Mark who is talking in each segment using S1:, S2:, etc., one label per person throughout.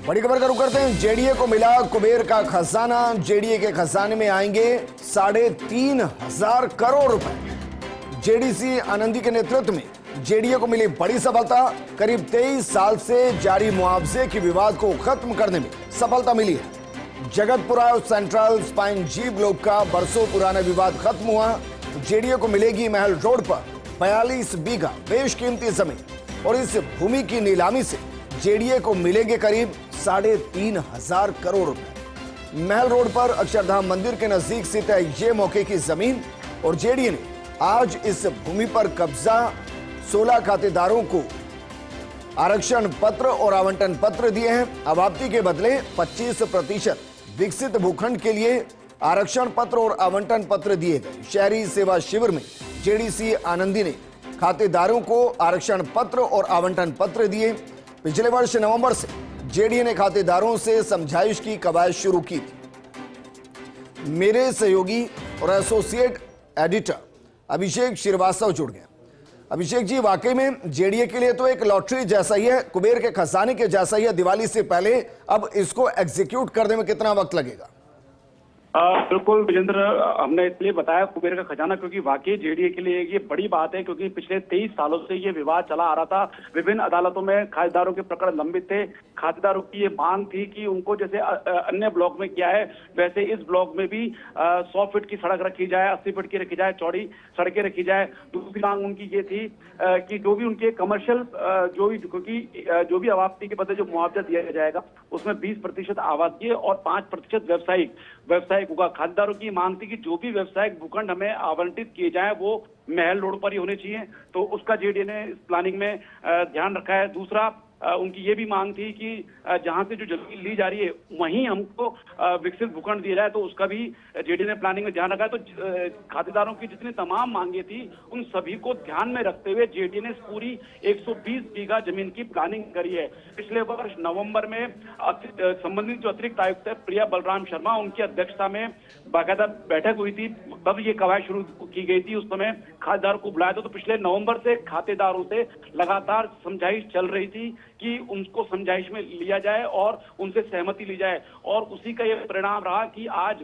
S1: बड़ी खबर का रुख करते हैं। जेडीए को मिला कुबेर का खजाना। जेडीए के खजाने में आएंगे 3,500 करोड़ रुपए। जेडीसी आनंदी के नेतृत्व में जेडीए को मिली बड़ी सफलता। करीब 23 साल से जारी मुआवजे के विवाद को खत्म करने में सफलता मिली है। जगतपुरा सेंट्रल स्पाइन जी ब्लॉक का बरसों पुराना विवाद खत्म हुआ। जेडीए को मिलेगी महल रोड पर 42 बीघा बेशकीमती जमीन और इस भूमि की नीलामी से जेडीए को मिलेंगे करीब 3,500 करोड़ रुपए। महल रोड पर अक्षरधाम मंदिर के नजदीक स्थित है ये मौके की जमीन और जेडीए ने आज इस भूमि पर कब्जा 16 खातेदारों को आरक्षण पत्र और आवंटन पत्र दिए हैं। अबाप्ती के बदले 25% विकसित भूखंड के लिए आरक्षण पत्र और आवंटन पत्र दिए गए। शहरी सेवा शिविर में जेडीसी आनंदी ने खातेदारों को आरक्षण पत्र और आवंटन पत्र दिए। पिछले वर्ष नवंबर से जेडीए ने खातेदारों से समझाइश की कवायद शुरू की थी। मेरे सहयोगी और एसोसिएट एडिटर अभिषेक श्रीवास्तव जुड़ गए। अभिषेक जी, वाकई में जेडीए के लिए तो एक लॉटरी जैसा ही है, कुबेर के खजाने के जैसा ही है। दिवाली से पहले अब इसको एग्जीक्यूट करने में कितना वक्त लगेगा?
S2: बिल्कुल विजेंद्र, हमने इसलिए बताया कुबेर का खजाना क्योंकि वाकई जेडीए के लिए ये बड़ी बात है, क्योंकि पिछले 23 सालों से ये विवाद चला आ रहा था। विभिन्न अदालतों में खातेदारों के प्रकरण लंबित थे। खातेदारों की ये मांग थी कि उनको जैसे अन्य ब्लॉक में किया है वैसे इस ब्लॉक में भी 100 फीट की सड़क रखी जाए, 80 फीट की रखी जाए, चौड़ी सड़कें रखी जाए। दूसरी मांग उनकी ये थी कि जो भी उनके कमर्शियल जो भी आवासीय के बदले जो मुआवजा दिया जाएगा उसमें 20% आवासीय और 5% व्यावसायिक होगा। खातेदारों की मांग थी कि जो भी व्यावसायिक भूखंड हमें आवंटित किए जाए वो महल रोड पर ही होने चाहिए, तो उसका जेडीए ने इस प्लानिंग में ध्यान रखा है। दूसरा, उनकी ये भी मांग थी कि जहां से जो जमीन ली जा रही है वहीं हमको विकसित भूखंड दिया जाए, तो उसका भी जेडीए ने प्लानिंग में ध्यान रखा है। तो खातेदारों की जितनी तमाम मांगे थी उन सभी को ध्यान में रखते हुए जेडीए ने पूरी 120 बीघा जमीन की प्लानिंग करी है। पिछले वर्ष नवंबर में संबंधित जो अतिरिक्त आयुक्त है प्रिया बलराम शर्मा, उनकी अध्यक्षता में बाकायदा बैठक हुई थी, तब ये कवायद शुरू की गई थी। उस समय खातेदारों को बुलाया था। तो पिछले नवंबर से खातेदारों से लगातार समझाइश चल रही थी कि उनको समझाइश में लिया जाए और उनसे सहमति ली जाए, और उसी का यह परिणाम रहा कि आज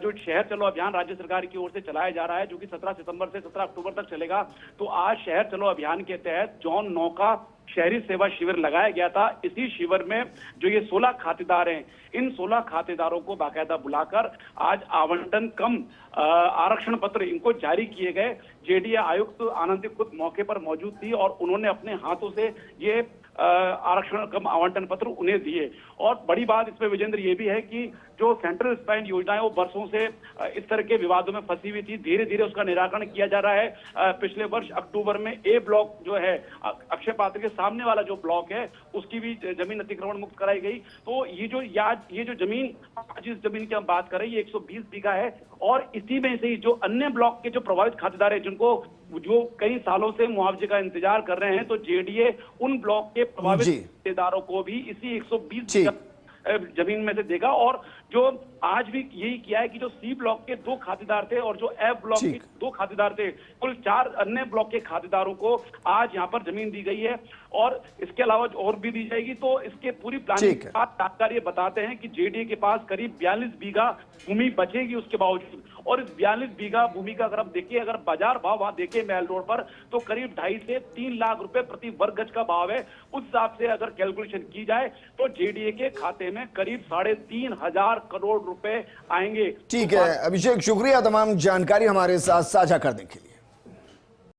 S2: जो शहर चलो अभियान राज्य सरकार की ओर से चलाया जा रहा है, जो कि 17 सितंबर से 17 अक्टूबर तक चलेगा। तो आज शहर चलो अभियान के तहत जोन 9 का शहरी सेवा शिविर लगाया गया था। इसी शिविर में जो ये 16 खातेदार हैं, इन 16 खातेदारों को बाकायदा बुलाकर आज आवंटन कम आरक्षण पत्र इनको जारी किए गए। जेडीए आयुक्त आनंदी खुद मौके पर मौजूद थी और उन्होंने अपने हाथों से ये आरक्षण कम आवंटन पत्र उन्हें दिए। और बड़ी बात इसमें विजेंद्र ये भी है कि जो सेंट्रल स्पाइन योजना है वो बरसों से इस तरह के विवादों में फंसी हुई थी। धीरे धीरे उसका निराकरण किया जा रहा है। पिछले वर्ष अक्टूबर में ए ब्लॉक जो है अक्षय पात्र के सामने वाला जो ब्लॉक है उसकी भी जमीन अतिक्रमण मुक्त कराई गई। तो ये जो जमीन, जिस जमीन की हम बात कर रहे हैं, ये 120 बीघा है और इसी में से ही जो अन्य ब्लॉक के जो प्रभावित खातेदार है जिनको जो कई सालों से मुआवजे का इंतजार कर रहे हैं, तो जेडीए उन ब्लॉक के प्रभावित खातेदारों को भी इसी 120 जमीन में से देगा। और जो आज भी यही किया है कि जो सी ब्लॉक के 2 खातेदार थे और जो एफ ब्लॉक के 2 खातेदार थे, कुल 4 अन्य ब्लॉक के खातेदारों को आज यहाँ पर जमीन दी गई है और इसके अलावा और भी दी जाएगी। तो इसके पूरी प्लानिंग के साथ जानकार ये बताते हैं कि जेडीए के पास करीब 42 बीघा भूमि बचेगी उसके बावजूद, और इस 42 बीघा भूमि का अगर हम देखिए, अगर बाजार भाव वहां देखें महल रोड पर, तो करीब 2.5 से 3 लाख रुपए प्रति वर्ग गज का भाव है। उस हिसाब से अगर कैलकुलेशन की जाए तो जेडीए के खाते में करीब 3,500 करोड़ रुपए आएंगे।
S1: ठीक है अभिषेक, शुक्रिया तमाम जानकारी हमारे साथ साझा करने के लिए।